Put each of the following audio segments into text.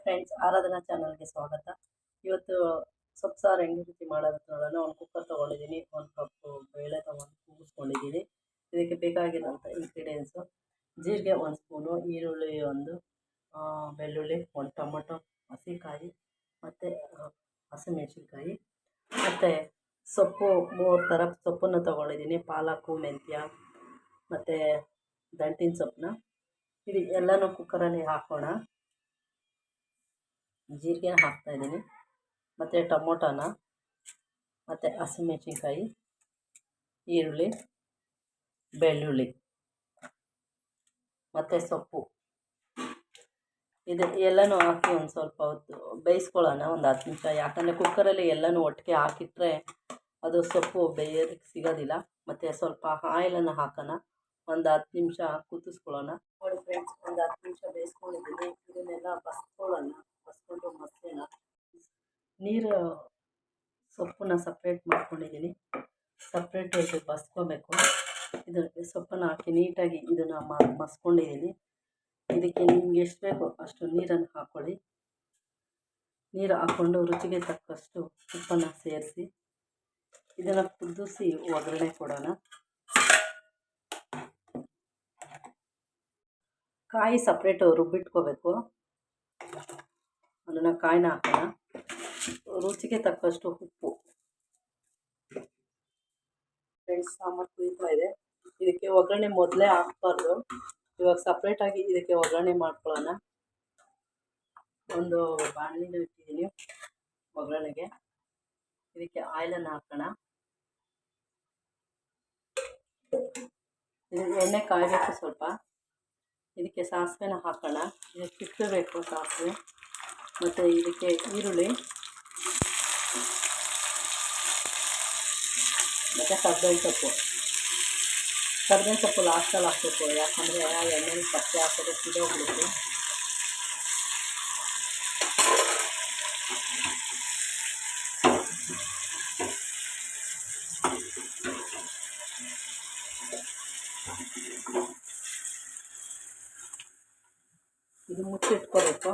Friends, ಆರಾಧನಾ ಚಾನಲ್ಗೆ ಸ್ವಾಗತ. ಇವತ್ತು ಸೊಪ್ಪು ಸಾರು ಹೆಂಗೆ ರೀತಿ ಮಾಡೋದು ನೋಡೋಣ. ಒಂದು ಕುಕ್ಕರ್ ತೊಗೊಂಡಿದ್ದೀನಿ, ಒಂದು ಕಪ್ಪು ಬೇಳೆ ತೊಗೊಂಡು ಕೂಗಿಸ್ಕೊಂಡಿದ್ದೀನಿ. ಇದಕ್ಕೆ ಬೇಕಾಗಿರೋಂಥ ಇಂಗ್ರೀಡಿಯೆಂಟ್ಸು: ಜೀರಿಗೆ 1 ಸ್ಪೂನು, ಈರುಳ್ಳಿ 1, ಬೆಳ್ಳುಳ್ಳಿ 1, ಟೊಮೊಟೊ, ಹಸಿಕಾಯಿ ಮತ್ತು ಹಸಿಮೆಣಸಿನ್ಕಾಯಿ, ಮತ್ತು ಸೊಪ್ಪು 3 ಥರ ಸೊಪ್ಪನ್ನು ತೊಗೊಂಡಿದ್ದೀನಿ: ಪಾಲಕು, ಮೆಂತ್ಯ ಮತ್ತು ದಂಟಿನ ಸೊಪ್ಪನ್ನ. ಇದು ಎಲ್ಲನೂ ಕುಕ್ಕರಲ್ಲಿ ಹಾಕೋಣ. ಜೀರಿಗೆ ಹಾಕ್ತಾಯಿದ್ದೀನಿ, ಮತ್ತು ಟೊಮೊಟೊನ, ಮತ್ತು ಹಸಿಮೆಣಸಿನ್ಕಾಯಿ, ಈರುಳ್ಳಿ, ಬೆಳ್ಳುಳ್ಳಿ ಮತ್ತು ಸೊಪ್ಪು, ಇದು ಎಲ್ಲನೂ ಹಾಕಿ ಒಂದು ಸ್ವಲ್ಪ ಹೊತ್ತು ಬೇಯಿಸ್ಕೊಳ್ಳೋಣ, ಒಂದು 10 ನಿಮಿಷ. ಯಾಕಂದರೆ ಕುಕ್ಕರಲ್ಲಿ ಎಲ್ಲನೂ ಒಟ್ಟಿಗೆ ಹಾಕಿಟ್ರೆ ಅದು ಸೊಪ್ಪು ಬೇಯೋದಕ್ಕೆ ಸಿಗೋದಿಲ್ಲ. ಮತ್ತು ಸ್ವಲ್ಪ ಆಯಿಲನ್ನು ಹಾಕೋಣ, ಒಂದು 10 ನಿಮಿಷ ಕುದಿಸ್ಕೊಳ್ಳೋಣ. ನೋಡಿ ಫ್ರೆಂಡ್ಸ್, ಒಂದು 10 ನಿಮಿಷ ಬೇಯಿಸ್ಕೊಂಡಿದ್ದೀನಿ. ಇದನ್ನೆಲ್ಲ ಬಸ್ಕೊಂಡು ಮಸಾಲೆನ ನೀರು ಸೊಪ್ಪನ್ನ ಸಪ್ರೇಟ್ ಮಾಡ್ಕೊಂಡಿದ್ದೀನಿ. ಸಪ್ರೇಟಾಗಿ ಬಸ್ಕೋಬೇಕು. ಇದಕ್ಕೆ ಸೊಪ್ಪನ್ನು ಹಾಕಿ ನೀಟಾಗಿ ಇದನ್ನು ಮಸ್ಕೊಂಡಿದ್ದೀನಿ. ಇದಕ್ಕೆ ನಿಮ್ಗೆ ಎಷ್ಟು ಬೇಕೋ ಅಷ್ಟು ನೀರನ್ನು ಹಾಕ್ಕೊಳ್ಳಿ. ನೀರು ಹಾಕ್ಕೊಂಡು ರುಚಿಗೆ ತಕ್ಕಷ್ಟು ಉಪ್ಪನ್ನು ಸೇರಿಸಿ ಇದನ್ನು ಕುದಿಸಿ ಒಗ್ಗರಣೆ ಕೊಡೋಣ. ಕಾಯಿ ಸಪ್ರೇಟು ರುಬ್ಬಿಟ್ಕೋಬೇಕು. ಅದನ್ನು ಕಾಯಿನ ಹಾಕೋಣ. ರುಚಿಗೆ ತಕ್ಕಷ್ಟು ಉಪ್ಪು. ಫ್ರೆಂಡ್ಸ್, ಸಾಂಬಾರು ಕುದೀತಾ ಇದೆ. ಇದಕ್ಕೆ ಒಗ್ಗರಣೆ ಮೊದಲೇ ಹಾಕ್ಬಾರ್ದು. ಇವಾಗ ಸಪ್ರೇಟಾಗಿ ಇದಕ್ಕೆ ಒಗ್ಗರಣೆ ಮಾಡ್ಕೊಳ್ಳೋಣ. ಒಂದು ಬಾಣಲಿನ ಇಟ್ಟಿದ್ದೀನಿ ಒಗ್ಗರಣೆಗೆ. ಇದಕ್ಕೆ ಆಯಿಲನ್ನು ಹಾಕೋಣ. ಇದಕ್ಕೆ ಎಣ್ಣೆ ಕಾಯಬೇಕು ಸ್ವಲ್ಪ. ಇದಕ್ಕೆ ಸಾಸಿವೆನ ಹಾಕೋಣ. ಇದಕ್ಕೆ ಚಿಕ್ಕಬೇಕು ಸಾಸಿವೆ. ಮತ್ತು ಇದಕ್ಕೆ ಈರುಳ್ಳಿ ಮತ್ತು ಕರ್ಬೇವಿನ ಸೊಪ್ಪು ಲಾಸ್ಟಲ್ಲಿ ಹಾಕಬೇಕು. ಯಾಕಂದರೆ ಆ ಎಣ್ಣೆಲಿ ಪಚ್ಚೆ ಹಾಕೋದು ಸಿದೋಗ್ಬಿಡುತ್ತೆ. ಇದು ಮುಚ್ಚಿಟ್ಕೋಬೇಕು.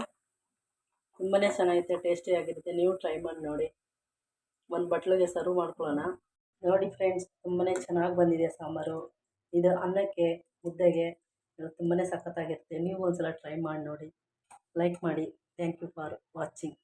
ತುಂಬಾ ಚೆನ್ನಾಗಿರುತ್ತೆ, ಟೇಸ್ಟಿಯಾಗಿರುತ್ತೆ. ನೀವು ಟ್ರೈ ಮಾಡಿ ನೋಡಿ. ಒಂದು ಬಟ್ಲಿಗೆ ಸರ್ವ್ ಮಾಡ್ಕೊಳ್ಳೋಣ. ನೋಡಿ ಫ್ರೆಂಡ್ಸ್, ತುಂಬಾ ಚೆನ್ನಾಗಿ ಬಂದಿದೆ ಸಾಂಬಾರು. ಇದು ಅನ್ನಕ್ಕೆ, ಮುದ್ದೆಗೆ ತುಂಬಾ ಸಖತ್ತಾಗಿರುತ್ತೆ. ನೀವು ಒಂದ್ಸಲ ಟ್ರೈ ಮಾಡಿ ನೋಡಿ. ಲೈಕ್ ಮಾಡಿ. Thank you for watching.